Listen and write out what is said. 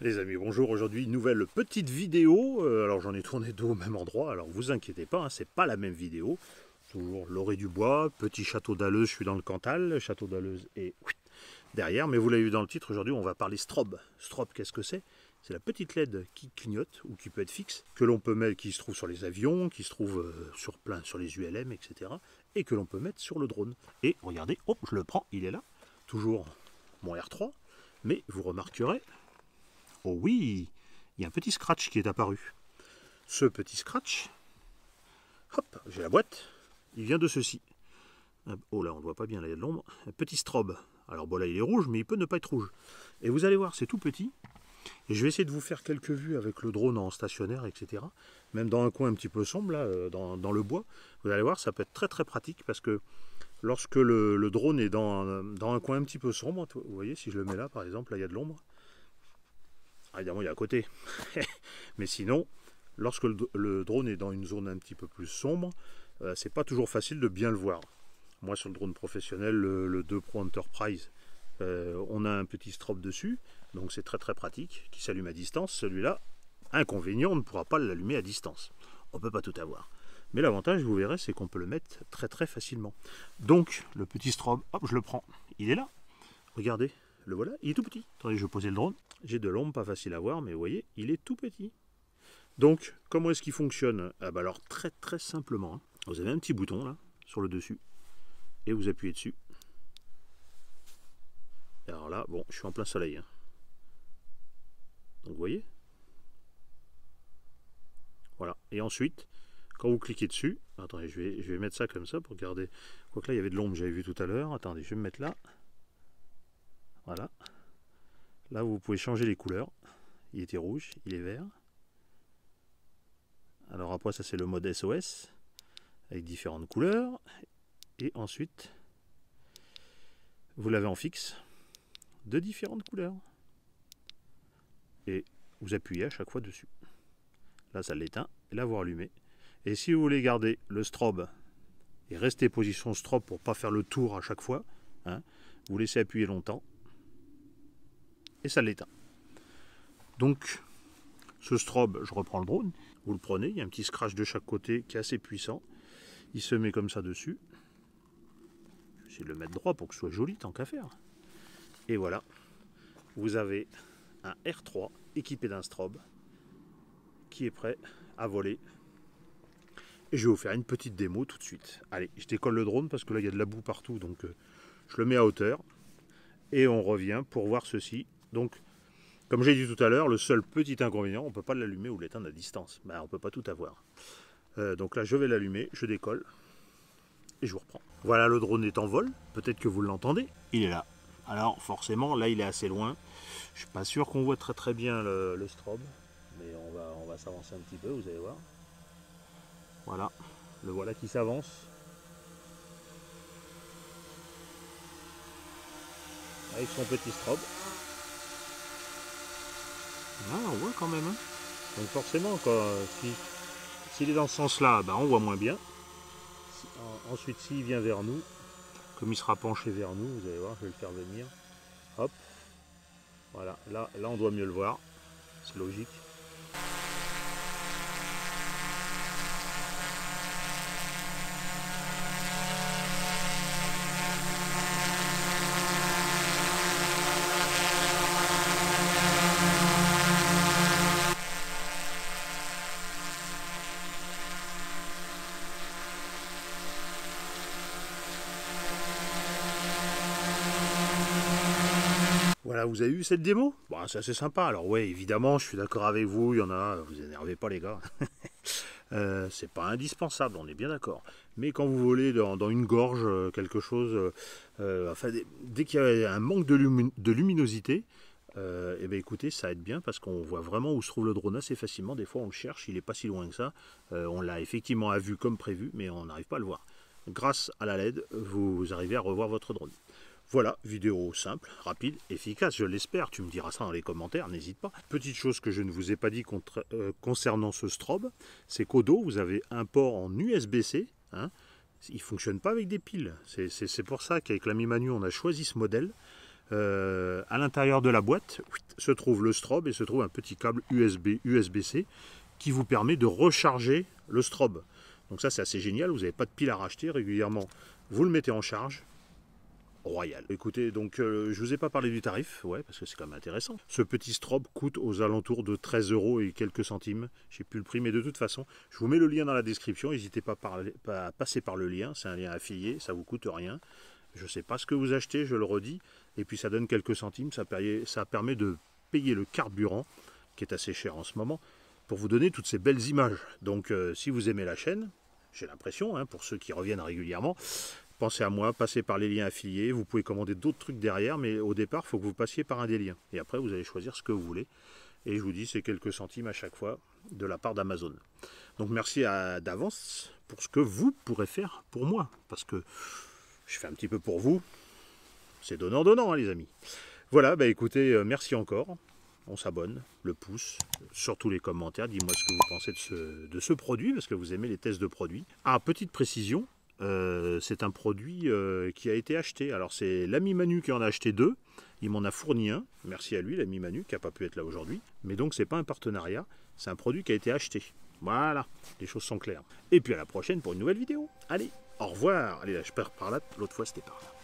Les amis, bonjour, aujourd'hui nouvelle petite vidéo, alors j'en ai tourné deux au même endroit, alors vous inquiétez pas, hein, c'est pas la même vidéo, toujours l'orée du bois, petit château d'Alleuse, je suis dans le Cantal, le château d'Alleuse est derrière, mais vous l'avez vu dans le titre, aujourd'hui on va parler strobe. Strobe, qu'est-ce que c'est? C'est la petite LED qui clignote, ou qui peut être fixe, que l'on peut mettre, qui se trouve sur les avions, qui se trouve sur les ULM, etc., et que l'on peut mettre sur le drone. Et regardez, hop, je le prends, il est là, toujours mon R3, mais vous remarquerez, oh oui, il y a un petit scratch qui est apparu. Ce petit scratch, hop, j'ai la boîte, il vient de ceci. Oh là, on ne voit pas bien, là il y a de l'ombre. Un petit strobe. Alors bon là il est rouge, mais il peut ne pas être rouge. Et vous allez voir, c'est tout petit. Et je vais essayer de vous faire quelques vues avec le drone en stationnaire, etc. Même dans un coin un petit peu sombre, là, dans le bois. Vous allez voir, ça peut être très très pratique parce que lorsque le drone est dans un coin un petit peu sombre, vous voyez, si je le mets là par exemple, là il y a de l'ombre. Ah, évidemment, il est à côté. Mais sinon, lorsque le drone est dans une zone un petit peu plus sombre, c'est pas toujours facile de bien le voir. Moi, sur le drone professionnel, le 2 Pro Enterprise, on a un petit strobe dessus, donc c'est très très pratique, qui s'allume à distance. Celui-là, inconvénient, on ne pourra pas l'allumer à distance. On ne peut pas tout avoir. Mais l'avantage, vous verrez, c'est qu'on peut le mettre très très facilement. Donc, le petit strobe, hop, je le prends. Il est là. Regardez, le voilà, il est tout petit. Attendez, je vais poser le drone. J'ai de l'ombre, pas facile à voir, mais vous voyez, il est tout petit. Donc, comment est-ce qu'il fonctionne? Ah bah alors, très très simplement. Hein. Vous avez un petit bouton là, sur le dessus, et vous appuyez dessus. Et alors là, bon, je suis en plein soleil. Hein. Donc, vous voyez? Voilà. Et ensuite, quand vous cliquez dessus, attendez, je vais mettre ça comme ça pour regarder. Quoique là, il y avait de l'ombre, j'avais vu tout à l'heure. Attendez, je vais me mettre là. Voilà. Là, vous pouvez changer les couleurs. Il était rouge, il est vert. Alors après, ça c'est le mode SOS, avec différentes couleurs. Et ensuite, vous l'avez en fixe, de différentes couleurs. Et vous appuyez à chaque fois dessus. Là, ça l'éteint, et là, vous rallumez. Et si vous voulez garder le strobe, et rester position strobe pour ne pas faire le tour à chaque fois, hein, vous laissez appuyer longtemps, et ça l'éteint. Donc, ce strobe, je reprends le drone, vous le prenez, il y a un petit scratch de chaque côté qui est assez puissant. Il se met comme ça dessus. Je vais essayer de le mettre droit pour que ce soit joli, tant qu'à faire. Et voilà, vous avez un R3 équipé d'un strobe qui est prêt à voler. Et je vais vous faire une petite démo tout de suite. Allez, je décolle le drone parce que là il y a de la boue partout, donc je le mets à hauteur. Et on revient pour voir ceci. Donc, comme j'ai dit tout à l'heure, le seul petit inconvénient, on ne peut pas l'allumer ou l'éteindre à distance. Ben, on ne peut pas tout avoir. Donc là, je vais l'allumer, je décolle et je vous reprends. Voilà, le drone est en vol. Peut-être que vous l'entendez. Il est là. Alors, forcément, là, il est assez loin. Je ne suis pas sûr qu'on voit très très bien le strobe. Mais on va s'avancer un petit peu, vous allez voir. Voilà, le voilà qui s'avance. Avec son petit strobe. Ah, on voit quand même. Hein. Donc forcément, s'il est dans ce sens-là, ben, on voit moins bien. Ensuite, s'il vient vers nous, comme il sera penché vers nous, vous allez voir, je vais le faire venir. Hop. Voilà, là on doit mieux le voir. C'est logique. Voilà, vous avez vu cette démo? Bon, c'est assez sympa. Alors ouais, évidemment, je suis d'accord avec vous, il y en a, vous énervez pas les gars. C'est pas indispensable, on est bien d'accord. Mais quand vous volez dans une gorge, quelque chose, enfin, dès qu'il y a un manque de luminosité, eh bien, écoutez, ça aide bien parce qu'on voit vraiment où se trouve le drone assez facilement. Des fois, on le cherche, il n'est pas si loin que ça. On l'a effectivement à vue comme prévu, mais on n'arrive pas à le voir. Grâce à la LED, vous arrivez à revoir votre drone. Voilà, vidéo simple, rapide, efficace, je l'espère. Tu me diras ça dans les commentaires, n'hésite pas. Petite chose que je ne vous ai pas dit concernant ce strobe, c'est qu'au dos, vous avez un port en USB-C. Hein, il ne fonctionne pas avec des piles. C'est pour ça qu'avec l'ami Manu, on a choisi ce modèle. À l'intérieur de la boîte se trouve le strobe et se trouve un petit câble USB-C qui vous permet de recharger le strobe. Donc ça c'est assez génial, vous n'avez pas de pile à racheter régulièrement. Vous le mettez en charge. Royal. Écoutez, donc je vous ai pas parlé du tarif, ouais, parce que c'est quand même intéressant. Ce petit strobe coûte aux alentours de 13 € et quelques centimes. J'ai plus le prix, mais de toute façon, je vous mets le lien dans la description. N'hésitez pas à passer par le lien. C'est un lien affilié, ça vous coûte rien. Je ne sais pas ce que vous achetez, je le redis. Et puis ça donne quelques centimes. Ça permet de payer le carburant, qui est assez cher en ce moment, pour vous donner toutes ces belles images. Donc si vous aimez la chaîne, j'ai l'impression, hein, pour ceux qui reviennent régulièrement, pensez à moi, passez par les liens affiliés, vous pouvez commander d'autres trucs derrière, mais au départ, il faut que vous passiez par un des liens. Et après, vous allez choisir ce que vous voulez. Et je vous dis, c'est quelques centimes à chaque fois de la part d'Amazon. Donc merci d'avance pour ce que vous pourrez faire pour moi. Parce que je fais un petit peu pour vous. C'est donnant-donnant, hein, les amis. Voilà, bah écoutez, merci encore. On s'abonne, le pouce, surtout les commentaires. Dis-moi ce que vous pensez de ce produit, parce que vous aimez les tests de produits. Ah, petite précision. C'est un produit qui a été acheté. Alors c'est l'ami Manu qui en a acheté 2. Il m'en a fourni un. Merci à lui, l'ami Manu, qui n'a pas pu être là aujourd'hui. Mais donc c'est pas un partenariat, c'est un produit qui a été acheté. Voilà, les choses sont claires. Et puis à la prochaine pour une nouvelle vidéo. Allez, au revoir. Allez là, je pars par là. L'autre fois c'était par là.